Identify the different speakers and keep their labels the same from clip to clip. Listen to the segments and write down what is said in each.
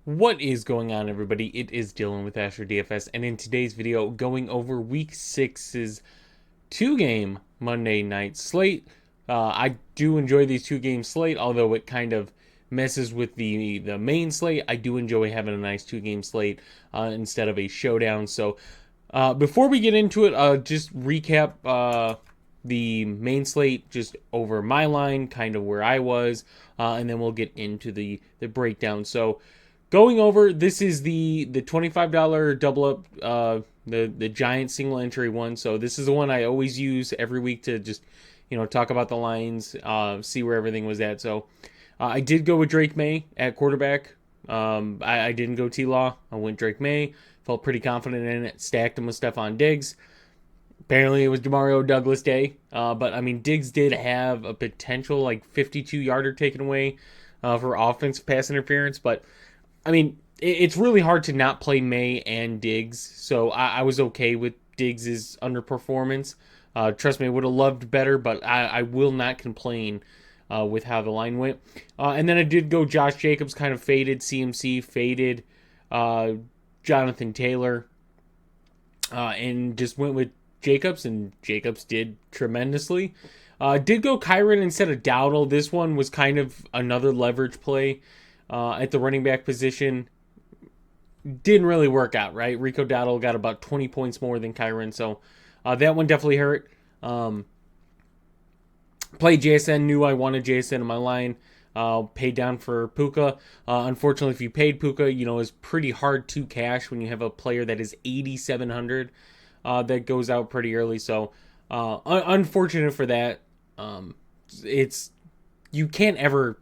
Speaker 1: What is going on, everybody? It is Dylan with DFS, and in today's video, going over Week 6's two-game Monday night slate. I do enjoy these two-game slate, although it kind of messes with the main slate. I do enjoy having a nice two-game slate instead of a showdown. So before we get into it, just recap the main slate just over my line, kind of where I was, and then we'll get into the breakdown. So going over, this is the $25 double up, the giant single entry one. So this is the one I always use every week to just talk about the lines, see where everything was at. So I did go with Drake May at quarterback. I didn't go T-Law. I went Drake May. Felt pretty confident in it. Stacked him with Stephon Diggs. Apparently it was Demario Douglas day. But I mean, Diggs did have a potential like 52-yarder taken away for offensive pass interference. But I mean, it's really hard to not play May and Diggs. So I was okay with Diggs' underperformance. Trust me, I would have loved better, but I will not complain with how the line went. And then I did go Josh Jacobs, kind of faded. CMC faded. Jonathan Taylor. And just went with Jacobs, and Jacobs did tremendously. Did go Kyron instead of Dowdle. This one was kind of another leverage play at the running back position. Didn't really work out, right? Rico Dowdle got about 20 points more than Kyron, so that one definitely hurt. Played JSN, knew I wanted JSN in my line. Paid down for Puka. Unfortunately, if you paid Puka, it's pretty hard to cash when you have a player that is 8,700 that goes out pretty early. So, unfortunate for that. You can't ever,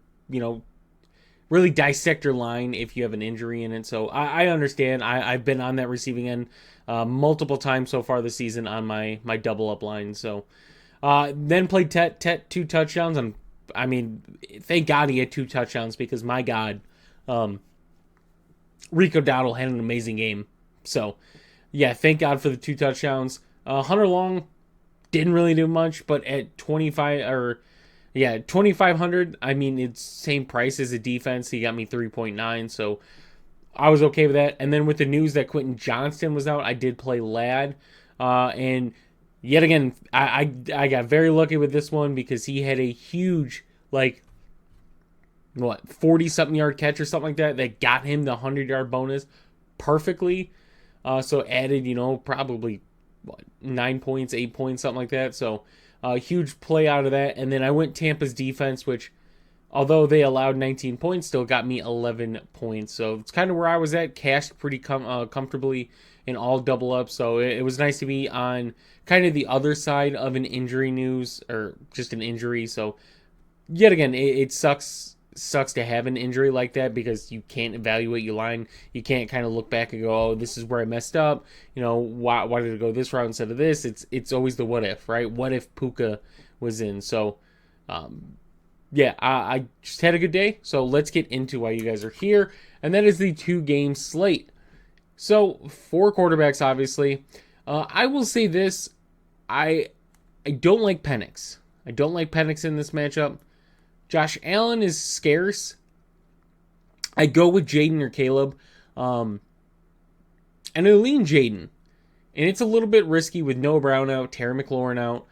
Speaker 1: really dissect your line if you have an injury in it. So I understand. I've been on that receiving end multiple times so far this season on my double up line. So then played Tet 2 touchdowns. And I mean, thank God he had 2 touchdowns because my God, Rico Dowdle had an amazing game. So yeah, thank God for the 2 touchdowns. Hunter Long didn't really do much, but at 2,500. I mean, it's same price as a defense. He got me 3.9, so I was okay with that. And then with the news that Quentin Johnston was out, I did play Ladd, and yet again, I got very lucky with this one because he had a huge 40-something yard catch or something like that got him the 100-yard bonus perfectly. So added, probably 9 points, 8 points, something like that. So huge play out of that. And then I went Tampa's defense, which, although they allowed 19 points, still got me 11 points. So it's kind of where I was at, cashed pretty comfortably in all double ups. So it was nice to be on kind of the other side of an injury news, or just an injury. So yet again, it sucks to have an injury like that because you can't evaluate your line. You can't kind of look back and go, oh, this is where I messed up. Why did it go this route instead of this? It's always the what if, right? What if Puka was in? So, yeah, I just had a good day. So let's get into why you guys are here. And that is the 2-game slate. So 4 quarterbacks, obviously. I will say this. I don't like Penix. I don't like Penix in this matchup. Josh Allen is scarce. I go with Jaden or Caleb. And I lean Jaden. And it's a little bit risky with Noah Brown out, Terry McLaurin out.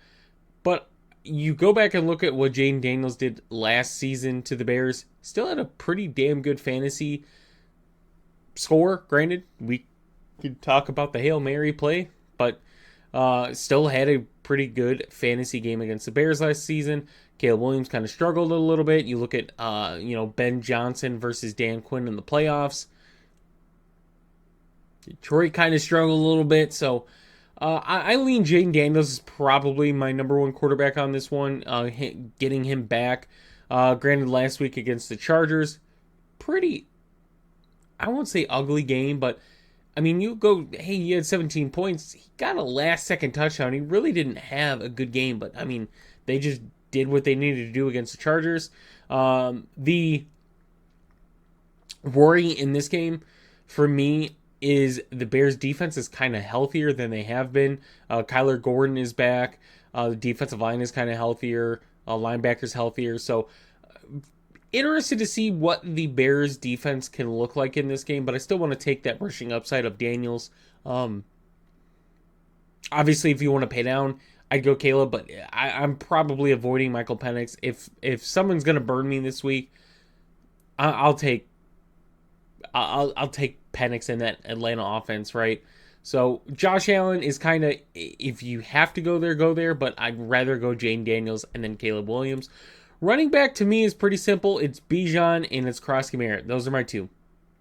Speaker 1: But you go back and look at what Jaden Daniels did last season to the Bears. Still had a pretty damn good fantasy score. Granted, we could talk about the Hail Mary play. But still had a pretty good fantasy game against the Bears last season. Caleb Williams kind of struggled a little bit. You look at, Ben Johnson versus Dan Quinn in the playoffs. Detroit kind of struggled a little bit. So I lean Jaden Daniels is probably my number 1 quarterback on this one. Getting him back. Granted, last week against the Chargers, pretty, I won't say ugly game, but I mean, you go, hey, he had 17 points. He got a last-second touchdown. He really didn't have a good game, but, I mean, they just did what they needed to do against the Chargers. The worry in this game, for me, is the Bears' defense is kind of healthier than they have been. Kyler Gordon is back. The defensive line is kind of healthier. Linebackers healthier. So interested to see what the Bears defense can look like in this game, but I still want to take that rushing upside of Daniels. Obviously, if you want to pay down, I'd go Caleb, but I'm probably avoiding Michael Penix. If someone's gonna burn me this week, I'll take Penix in that Atlanta offense, right? So Josh Allen is kind of, if you have to go there, but I'd rather go Jane Daniels and then Caleb Williams. Running back to me is pretty simple. It's Bijan and it's Krosky Merritt. Those are my two.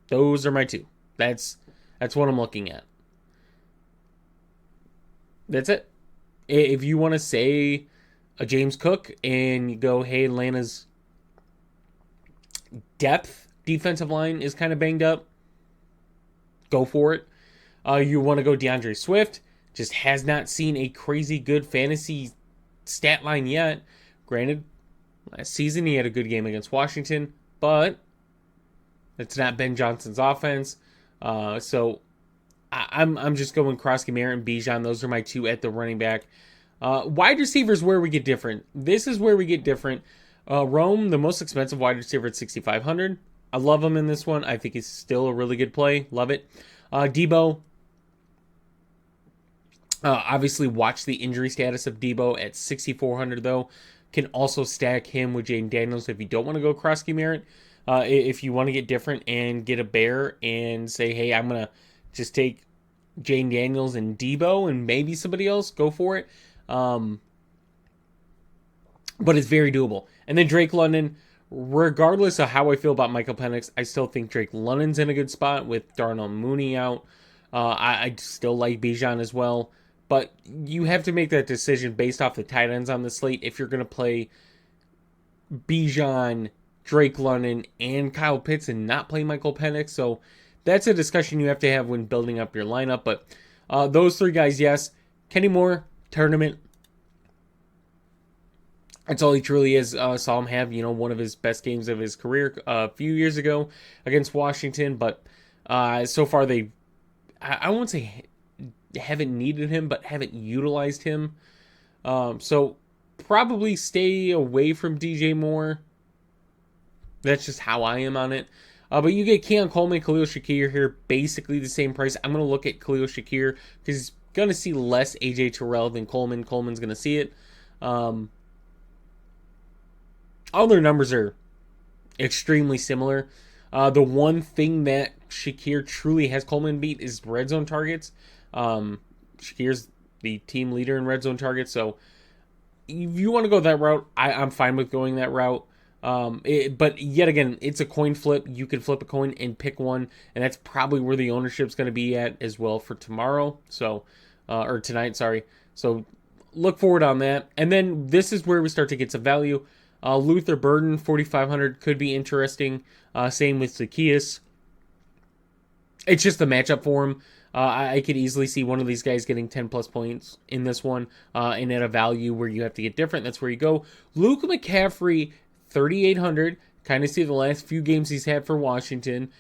Speaker 1: That's what I'm looking at. That's it. If you want to say a James Cook and you go, hey, Atlanta's defensive line is kind of banged up, go for it. You want to go DeAndre Swift, just has not seen a crazy good fantasy stat line yet. Granted, last season he had a good game against Washington, but it's not Ben Johnson's offense. So I'm just going Krosky Merritt and Bijan. Those are my two at the running back. Wide receivers where we get different. This is where we get different. Rome, the most expensive wide receiver at $6,500. I love him in this one. I think he's still a really good play. Love it. Debo. Obviously, watch the injury status of Debo at $6,400 though. Can also stack him with Jane Daniels if you don't want to go Krosky Merritt. If you want to get different and get a bear and say, hey, I'm going to just take Jane Daniels and Debo and maybe somebody else, go for it. But it's very doable. And then Drake London, regardless of how I feel about Michael Penix, I still think Drake London's in a good spot with Darnell Mooney out. I still like Bijan as well. But you have to make that decision based off the tight ends on the slate if you're going to play Bijan, Drake London, and Kyle Pitts and not play Michael Penix. So that's a discussion you have to have when building up your lineup. But those three guys, yes. Kenny Moore, tournament. That's all he truly is. Saw him have, one of his best games of his career a few years ago against Washington. But so far I won't say haven't needed him, but haven't utilized him. So probably stay away from DJ Moore. That's just how I am on it. But you get Keon Coleman, Khalil Shakir here, basically the same price. I'm going to look at Khalil Shakir because he's going to see less AJ Terrell than Coleman. Coleman's going to see it. All their numbers are extremely similar. The one thing that Shakir truly has Coleman beat is red zone targets. Shakir's the team leader in red zone targets, so if you want to go that route, I'm fine with going that route. But yet again, it's a coin flip. You can flip a coin and pick one, and that's probably where the ownership's going to be at as well for tomorrow. So, or tonight, sorry. So look forward on that. And then this is where we start to get some value. Luther Burden, 4,500 could be interesting. Same with Zacchaeus. It's just a matchup for him. I could easily see one of these guys getting 10 plus points in this one, and at a value where you have to get different. That's where you go. Luke McCaffrey, 3,800. Kind of see the last few games he's had for Washington,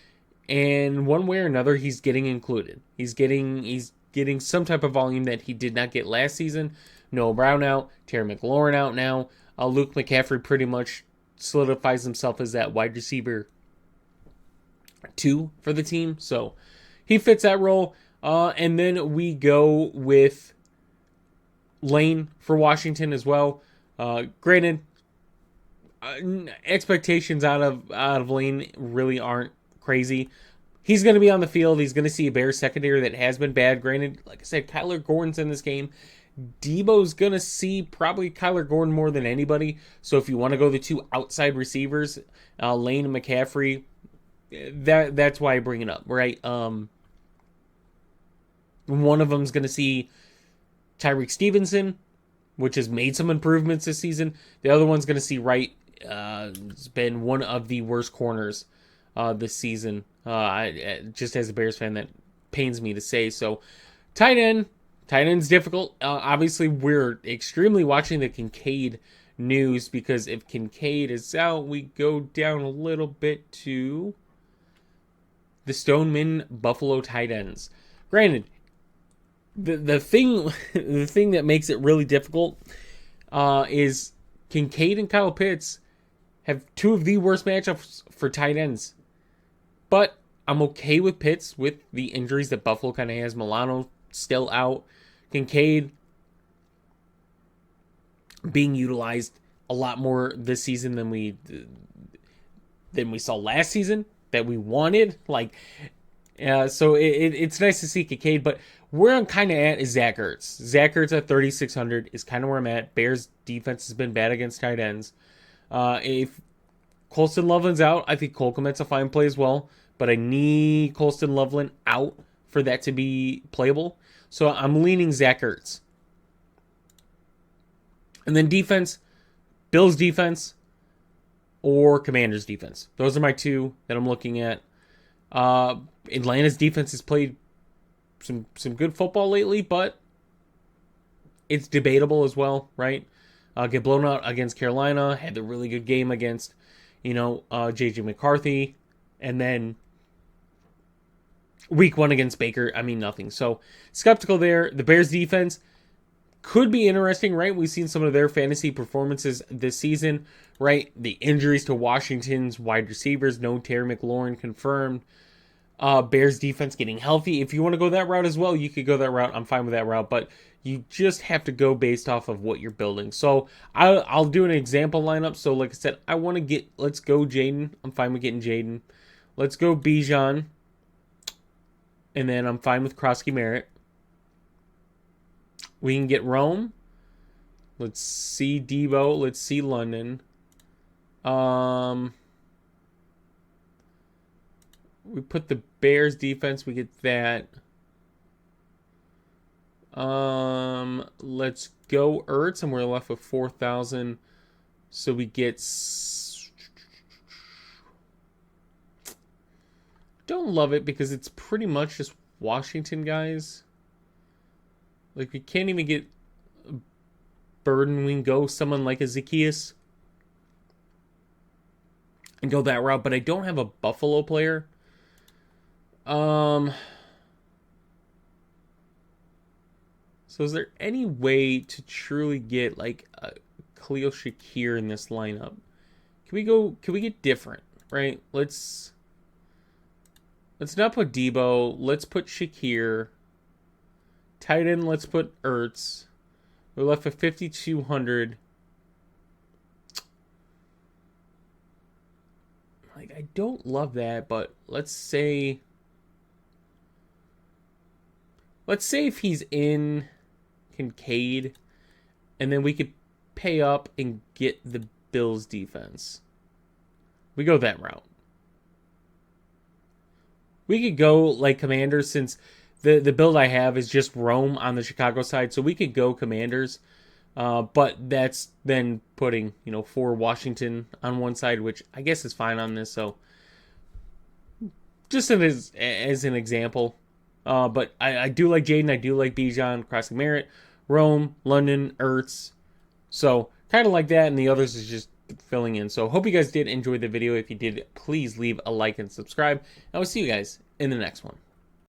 Speaker 1: and one way or another, he's getting included. He's getting some type of volume that he did not get last season. Noah Brown out, Terry McLaurin out now. Luke McCaffrey pretty much solidifies himself as that wide receiver 2 for the team, so he fits that role. And then we go with Lane for Washington as well. Granted, expectations out of Lane really aren't crazy. He's going to be on the field. He's going to see a Bears secondary that has been bad. Granted, like I said, Kyler Gordon's in this game. Debo's going to see probably Kyler Gordon more than anybody. So if you want to go the two outside receivers, Lane and McCaffrey, that's why I bring it up, right? One of them's going to see Tyreek Stevenson, which has made some improvements this season. The other one's going to see Wright. It's been one of the worst corners this season. Just as a Bears fan, that pains me to say. So tight end's difficult. Obviously, we're extremely watching the Kincaid news because if Kincaid is out, we go down a little bit to the Stoneman Buffalo tight ends. Granted, the thing that makes it really difficult is Kincaid and Kyle Pitts have two of the worst matchups for tight ends. But I'm okay with Pitts with the injuries that Buffalo kind of has. Milano still out. Kincaid being utilized a lot more this season than we saw last season, that we wanted. So it's nice to see Kincaid, but where I'm kind of at is Zach Ertz. Zach Ertz at 3,600 is kind of where I'm at. Bears defense has been bad against tight ends. If Colston Loveland's out, I think Cole Kmet's a fine play as well, but I need Colston Loveland out for that to be playable. So I'm leaning Zach Ertz. And then defense, Bills defense or Commanders defense. Those are my two that I'm looking at. Atlanta's defense has played some good football lately, but it's debatable as well, right? Get blown out against Carolina, had the really good game against, J.J. McCarthy, and then week 1 against Baker, nothing. So skeptical there. The Bears defense could be interesting, right? We've seen some of their fantasy performances this season, right? The injuries to Washington's wide receivers, no Terry McLaurin confirmed. Bears defense getting healthy. If you want to go that route as well, you could go that route. I'm fine with that route, but you just have to go based off of what you're building. So I'll do an example lineup. So like I said, let's go Jaden. I'm fine with getting Jaden. Let's go Bijan. And then I'm fine with Krosky Merritt. We can get Rome. Let's see Debo. Let's see London. We put the Bears defense. We get that. Let's go Ertz, and we're left with 4,000. So we get. Don't love it because it's pretty much just Washington guys. Like, we can't even get Burden. We can go someone like a Zacchaeus and go that route, but I don't have a Buffalo player. So is there any way to truly get like a Khalil Shakir in this lineup? Can we get different, right? Let's not put Debo. Let's put Shakir. Tight end, let's put Ertz. We're left with 5,200. Like, I don't love that, but let's say if he's in Kincaid, and then we could pay up and get the Bills defense. We go that route. We could go like Commanders, since the build I have is just Rome on the Chicago side, so we could go Commanders. But that's then putting, for Washington on one side, which I guess is fine on this. So just as an example. But I do like Jaden. I do like Bijan, Krosky Merritt, Rome, London, Ertz. So kind of like that, and the others is just filling in. So hope you guys did enjoy the video. If you did, please leave a like and subscribe. I will see you guys in the next one.